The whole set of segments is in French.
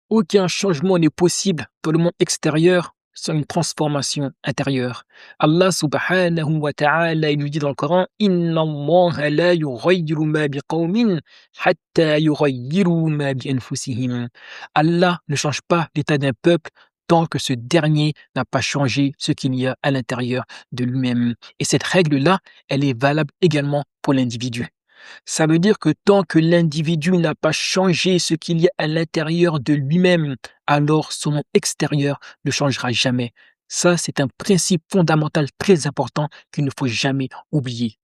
Aucun changement n'est possible dans le monde extérieur sans une transformation intérieure. Allah subhanahu wa ta'ala, il nous dit dans le Coran: Inna Allah la yughayyiru ma biqawmin hatta yughayyiru ma bi anfusihim. Allah ne change pas l'état d'un peuple tant que ce dernier n'a pas changé ce qu'il y a à l'intérieur de lui-même. Et cette règle-là, elle est valable également pour l'individu. Ça veut dire que tant que l'individu n'a pas changé ce qu'il y a à l'intérieur de lui-même, alors son monde extérieur ne changera jamais. Ça, c'est un principe fondamental très important qu'il ne faut jamais oublier.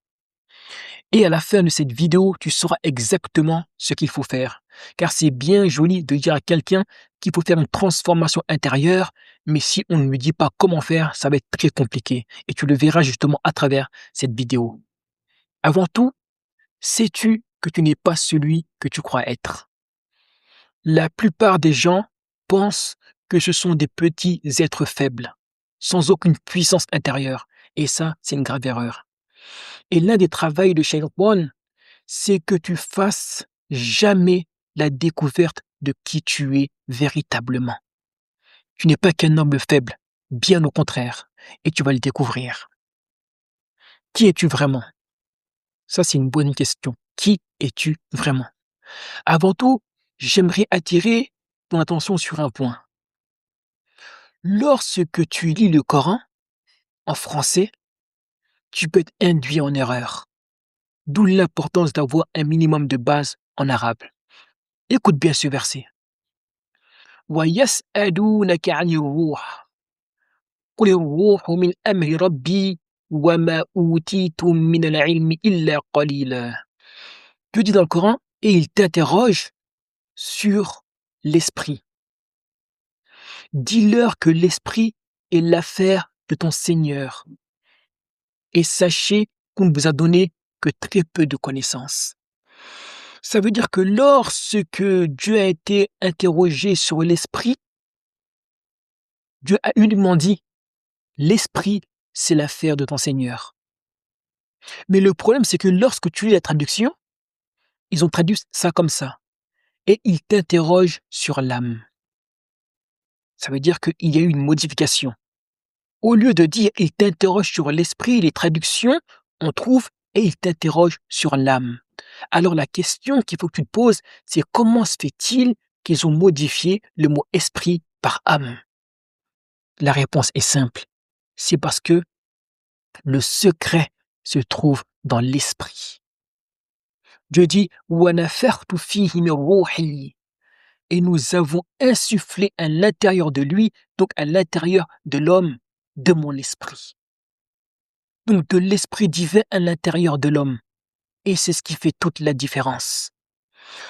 Et à la fin de cette vidéo, tu sauras exactement ce qu'il faut faire. Car c'est bien joli de dire à quelqu'un qu'il faut faire une transformation intérieure, mais si on ne lui dit pas comment faire, ça va être très compliqué. Et tu le verras justement à travers cette vidéo. Avant tout, sais-tu que tu n'es pas celui que tu crois être? La plupart des gens pensent que ce sont des petits êtres faibles, sans aucune puissance intérieure. Et ça, c'est une grave erreur. Et l'un des travaux de Shaitan, c'est que tu fasses jamais la découverte de qui tu es véritablement. Tu n'es pas qu'un homme faible, bien au contraire, et tu vas le découvrir. Qui es-tu vraiment? Ça, c'est une bonne question. Qui es-tu vraiment? Avant tout, j'aimerais attirer ton attention sur un point. Lorsque tu lis le Coran en français, tu peux être induit en erreur. D'où l'importance d'avoir un minimum de base en arabe. Écoute bien ce verset. وَيَسْأَلُونَكَ عَنِ الرُّوحِ قُلِ الرُّوحُ مِنْ أَمْرِ رَبِّي وَمَا أُوتِيتُم مِّنَ الْعِلْمِ إِلَّا قَلِيلًا. Dieu dit dans le Coran, et il t'interroge sur l'esprit. Dis-leur que l'esprit est l'affaire de ton Seigneur. Et sachez qu'on ne vous a donné que très peu de connaissances. Ça veut dire que lorsque Dieu a été interrogé sur l'esprit, Dieu a uniquement dit, l'esprit, c'est l'affaire de ton Seigneur. Mais le problème, c'est que lorsque tu lis la traduction, ils ont traduit ça comme ça. Et ils t'interrogent sur l'âme. Ça veut dire qu'il y a eu une modification. Au lieu de dire il t'interroge sur l'esprit, les traductions, on trouve et il t'interroge sur l'âme. Alors la question qu'il faut que tu te poses, c'est comment se fait-il qu'ils ont modifié le mot esprit par âme? La réponse est simple. C'est parce que le secret se trouve dans l'esprit. Dieu dit وَنَفَخْتُ فِيهِ مِنْ رُوحِي. Et nous avons insufflé à l'intérieur de lui, donc à l'intérieur de l'homme, de mon esprit. Donc de l'esprit divin à l'intérieur de l'homme. Et c'est ce qui fait toute la différence.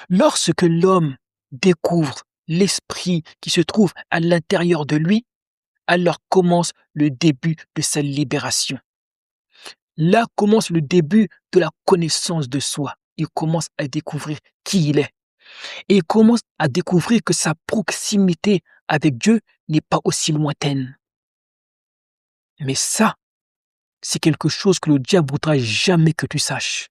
Lorsque l'homme découvre l'esprit qui se trouve à l'intérieur de lui, alors commence le début de sa libération. Là commence le début de la connaissance de soi. Il commence à découvrir qui il est. Et il commence à découvrir que sa proximité avec Dieu n'est pas aussi lointaine. Mais ça, c'est quelque chose que le diable voudra jamais que tu saches.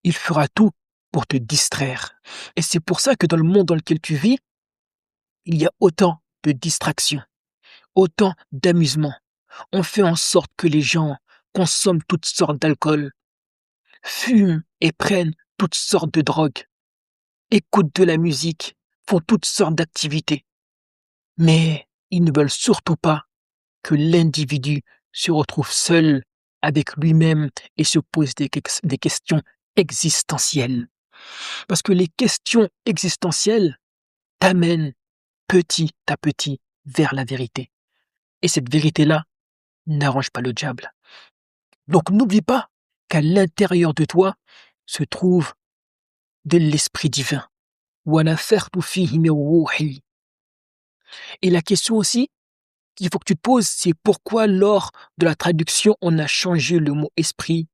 Il fera tout pour te distraire. Et c'est pour ça que dans le monde dans lequel tu vis, il y a autant de distractions, autant d'amusements. On fait en sorte que les gens consomment toutes sortes d'alcool, fument et prennent toutes sortes de drogues, écoutent de la musique, font toutes sortes d'activités. Mais ils ne veulent surtout pas que l'individu se retrouve seul avec lui-même et se pose des questions existentielles. Parce que les questions existentielles t'amènent petit à petit vers la vérité. Et cette vérité-là n'arrange pas le diable. Donc n'oublie pas qu'à l'intérieur de toi se trouve de l'esprit divin. وَنَفَخْتُ فِيهِ مِنْ رُوحِي. Et la question aussi qu'il faut que tu te poses, c'est pourquoi lors de la traduction, on a changé le mot esprit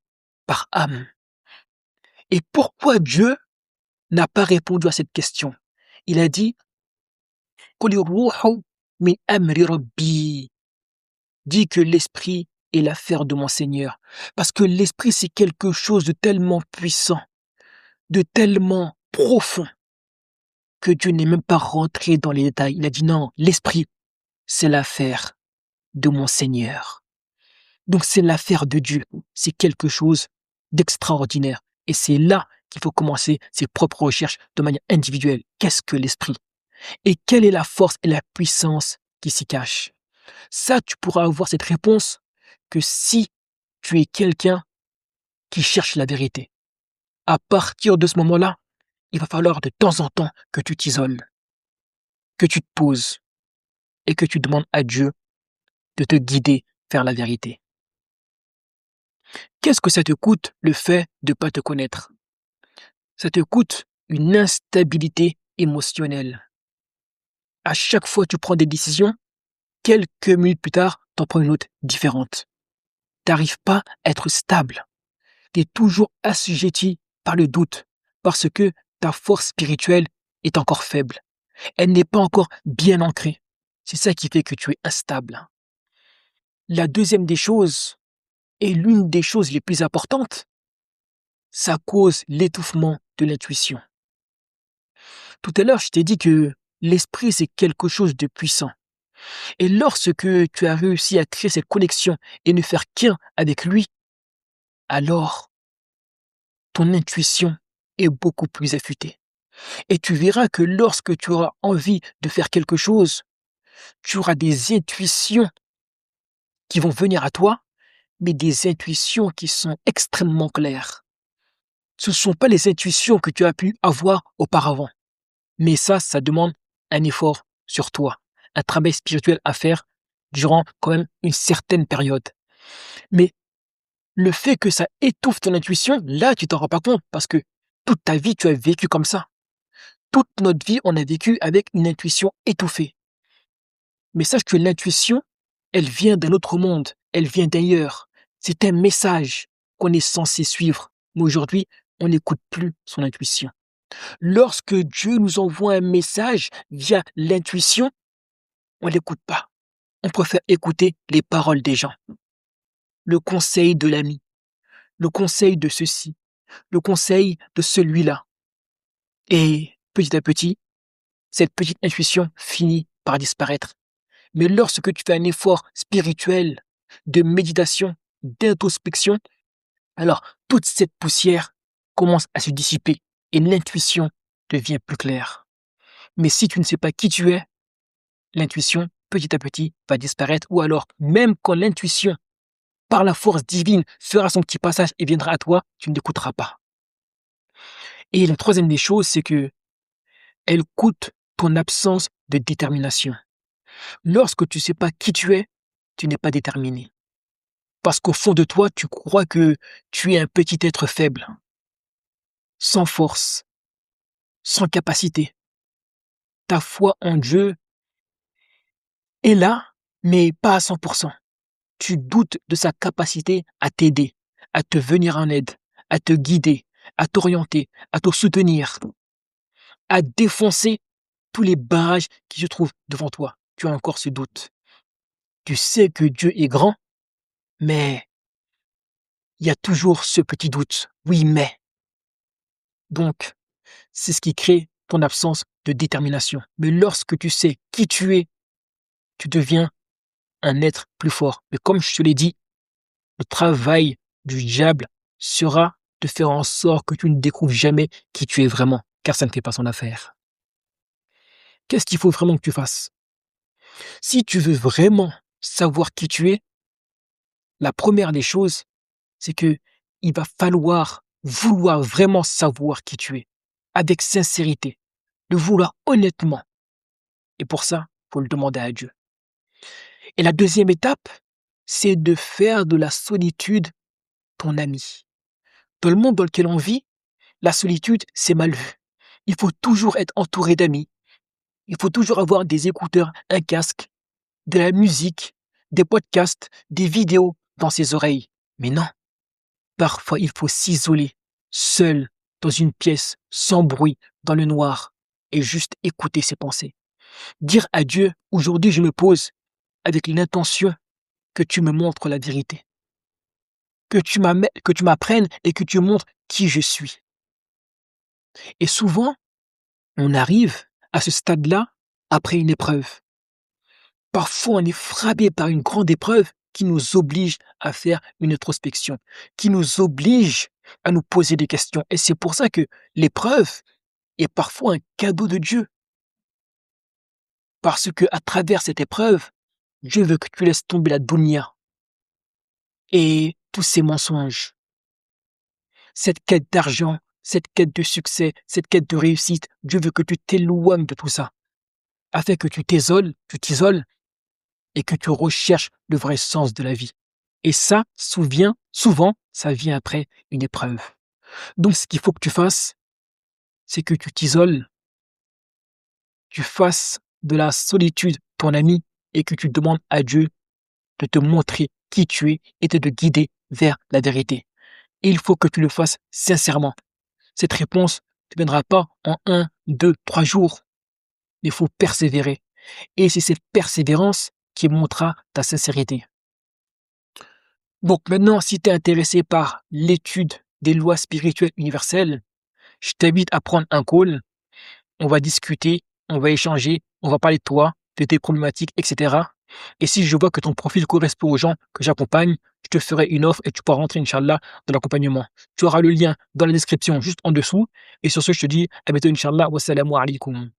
par âme. Et pourquoi Dieu n'a pas répondu à cette question? Il a dit قُلِ الرُّوحُ مِنْ أَمْرِ رَبِّي. Dis que l'esprit est l'affaire de mon Seigneur. Parce que l'esprit, c'est quelque chose de tellement puissant, de tellement profond, que Dieu n'est même pas rentré dans les détails. Il a dit non, l'esprit, c'est l'affaire de mon Seigneur. Donc c'est l'affaire de Dieu. C'est quelque chose d'extraordinaire. Et c'est là qu'il faut commencer ses propres recherches de manière individuelle. Qu'est-ce que l'esprit? Et quelle est la force et la puissance qui s'y cachent? Ça, tu pourras avoir cette réponse que si tu es quelqu'un qui cherche la vérité. À partir de ce moment-là, il va falloir de temps en temps que tu t'isoles, que tu te poses et que tu demandes à Dieu de te guider vers la vérité. Qu'est-ce que ça te coûte le fait de ne pas te connaître? Ça te coûte une instabilité émotionnelle. À chaque fois que tu prends des décisions, quelques minutes plus tard, tu en prends une autre différente. Tu n'arrives pas à être stable. Tu es toujours assujetti par le doute parce que ta force spirituelle est encore faible. Elle n'est pas encore bien ancrée. C'est ça qui fait que tu es instable. La deuxième des choses, et l'une des choses les plus importantes, ça cause l'étouffement de l'intuition. Tout à l'heure, je t'ai dit que l'esprit, c'est quelque chose de puissant. Et lorsque tu as réussi à créer cette connexion et ne faire qu'un avec lui, alors ton intuition est beaucoup plus affûtée. Et tu verras que lorsque tu auras envie de faire quelque chose, tu auras des intuitions qui vont venir à toi, mais des intuitions qui sont extrêmement claires. Ce ne sont pas les intuitions que tu as pu avoir auparavant. Mais ça demande un effort sur toi, un travail spirituel à faire durant quand même une certaine période. Mais le fait que ça étouffe ton intuition, là, tu t'en rends pas compte parce que toute ta vie, tu as vécu comme ça. Toute notre vie, on a vécu avec une intuition étouffée. Mais sache que l'intuition, elle vient d'un autre monde, elle vient d'ailleurs. C'est un message qu'on est censé suivre. Mais aujourd'hui, on n'écoute plus son intuition. Lorsque Dieu nous envoie un message via l'intuition, on ne l'écoute pas. On préfère écouter les paroles des gens, le conseil de l'ami, le conseil de ceci, le conseil de celui-là. Et petit à petit, cette petite intuition finit par disparaître. Mais lorsque tu fais un effort spirituel, de méditation, d'introspection, alors toute cette poussière commence à se dissiper et l'intuition devient plus claire. Mais si tu ne sais pas qui tu es, l'intuition, petit à petit, va disparaître. Ou alors, même quand l'intuition, par la force divine, fera son petit passage et viendra à toi, tu ne l'écouteras pas. Et la troisième des choses, c'est que elle coûte ton absence de détermination. Lorsque tu ne sais pas qui tu n'es pas déterminé. Parce qu'au fond de toi, tu crois que tu es un petit être faible, sans force, sans capacité. Ta foi en Dieu est là, mais pas à 100%. Tu doutes de sa capacité à t'aider, à te venir en aide, à te guider, à t'orienter, à te soutenir, à défoncer tous les barrages qui se trouvent devant toi. Tu as encore ce doute. Tu sais que Dieu est grand, mais il y a toujours ce petit doute. Oui, mais. Donc, c'est ce qui crée ton absence de détermination. Mais lorsque tu sais qui tu es, tu deviens un être plus fort. Mais comme je te l'ai dit, le travail du diable sera de faire en sorte que tu ne découvres jamais qui tu es vraiment, car ça ne fait pas son affaire. Qu'est-ce qu'il faut vraiment que tu fasses? Si tu veux vraiment savoir qui tu es, la première des choses, c'est que il va falloir vouloir vraiment savoir qui tu es, avec sincérité, le vouloir honnêtement. Et pour ça, il faut le demander à Dieu. Et la deuxième étape, c'est de faire de la solitude ton ami. Dans le monde dans lequel on vit, la solitude, c'est mal vu. Il faut toujours être entouré d'amis. Il faut toujours avoir des écouteurs, un casque, de la musique, des podcasts, des vidéos dans ses oreilles. Mais non, parfois il faut s'isoler, seul, dans une pièce, sans bruit, dans le noir, et juste écouter ses pensées. Dire à Dieu, aujourd'hui je me pose avec l'intention que tu me montres la vérité, que tu m'apprennes et que tu montres qui je suis. Et souvent, on arrive à ce stade-là après une épreuve. Parfois, on est frappé par une grande épreuve qui nous oblige à faire une introspection, qui nous oblige à nous poser des questions. Et c'est pour ça que l'épreuve est parfois un cadeau de Dieu. Parce que à travers cette épreuve, Dieu veut que tu laisses tomber la dunya et tous ces mensonges, cette quête d'argent, cette quête de succès, cette quête de réussite. Dieu veut que tu t'éloignes de tout ça, afin que tu t'isoles et que tu recherches le vrai sens de la vie. Et ça, souvent, ça vient après une épreuve. Donc, ce qu'il faut que tu fasses, c'est que tu t'isoles, tu fasses de la solitude ton ami et que tu demandes à Dieu de te montrer qui tu es et de te guider vers la vérité. Et il faut que tu le fasses sincèrement. Cette réponse ne viendra pas en 1, 2, 3 jours. Il faut persévérer. Et c'est cette persévérance qui montrera ta sincérité. Donc maintenant, si tu es intéressé par l'étude des lois spirituelles universelles, je t'invite à prendre un call. On va discuter, on va échanger, on va parler de toi, de tes problématiques, etc. Et si je vois que ton profil correspond aux gens que j'accompagne, je te ferai une offre et tu pourras rentrer, Inch'Allah, dans l'accompagnement. Tu auras le lien dans la description juste en dessous. Et sur ce, je te dis à bientôt, Inch'Allah. Wassalamu alaikum.